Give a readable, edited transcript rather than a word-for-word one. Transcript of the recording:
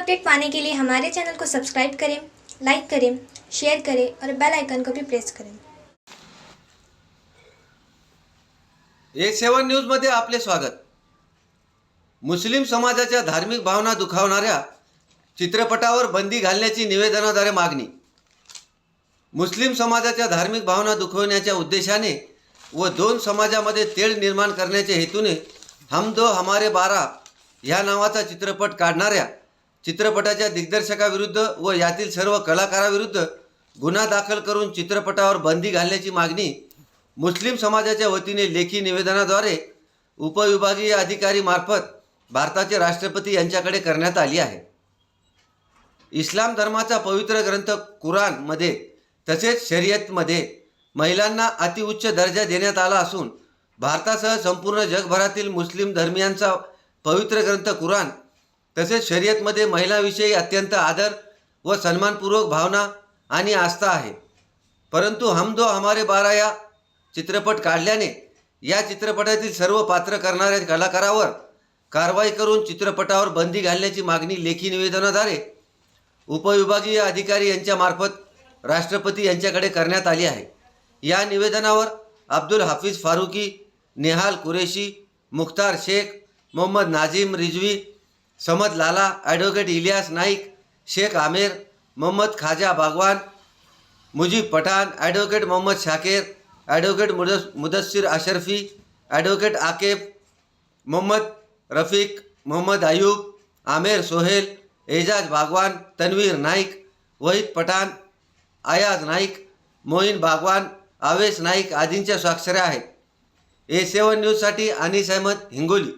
Update पाने के लिए हमारे चैनल को सब्सक्राइब करें, लाइक करें, शेयर करें और बेल आइकन को भी प्रेस करें। A7 न्यूजमध्ये आपले स्वागत। मुस्लिम समाजाच्या धार्मिक भावना दुखावणाऱ्या चित्रपटावर बंदी घालण्याची निवेदनाद्वारे मागणी। मुस्लिम समाजाच्या धार्मिक भावना दुखवण्याच्या उद्देशाने व दोन समाजामध्ये तेढ निर्माण करण्याच्या हेतूने हम दो हमारे 12 ह्या नावाचा चित्रपट काढणाऱ्या चित्रपटाच्या दिग्दर्शकाविरुद्ध व यातील सर्व कलाकाराविरुद्ध गुन्हा दाखल करून चित्रपटावर बंदी घालण्याची मागणी मुस्लिम समाजाच्या वतीने लेखी निवेदनाद्वारे उपविभागीय अधिकारी मार्फत भारताचे राष्ट्रपती यांच्याकडे करण्यात आली आहे। इस्लाम धर्माचा पवित्र ग्रंथ कुराणमध्ये तसेच शरीयतमध्ये महिलांना अतिउच्च दर्जा देण्यात आला असून भारतासह संपूर्ण जगभरातील मुस्लिम धर्मियांचा पवित्र ग्रंथ कुराण तसेच शरीयतमध्ये महिलांविषयी अत्यंत आदर व सन्मानपूर्वक भावना आणि आस्था आहे। परंतु हम दो हमारे 12 या चित्रपट काढल्याने या चित्रपटातील सर्व पात्र करणाऱ्या कलाकारावर कारवाई करून चित्रपटावर बंदी घालण्याची मागणी लेखी निवेदनाद्वारे उपविभागीय अधिकारी यांच्या मार्फत राष्ट्रपती यांच्याकडे करण्यात आली आहे। या निवेदनावर अब्दुल हाफिज फारुकी, नेहाल कुरेशी, मुख्तार शेख, मोहम्मद नाजिम रिजवी, समद लाला, ॲडव्होकेट इलियास नाईक, शेख आमेर, मोहम्मद खाजा बागवान, मुजीब पठाण, ॲडव्होकेट मोहम्मद शाकेर, ॲडव्होकेट मुदस्सिर अशरफी, ॲडव्होकेट आकेब, मोहम्मद रफीक, मोहम्मद अयूब, आमेर सोहेल, एजाज बागवान, तन्वीर नाईक, वहीद पठाण, आयाज नाईक, मोईन बागवान, आवेश नाईक आदींच्या स्वाक्षऱ्या आहेत। A7 न्यूजसाठी अनीस अहमद, हिंगोली।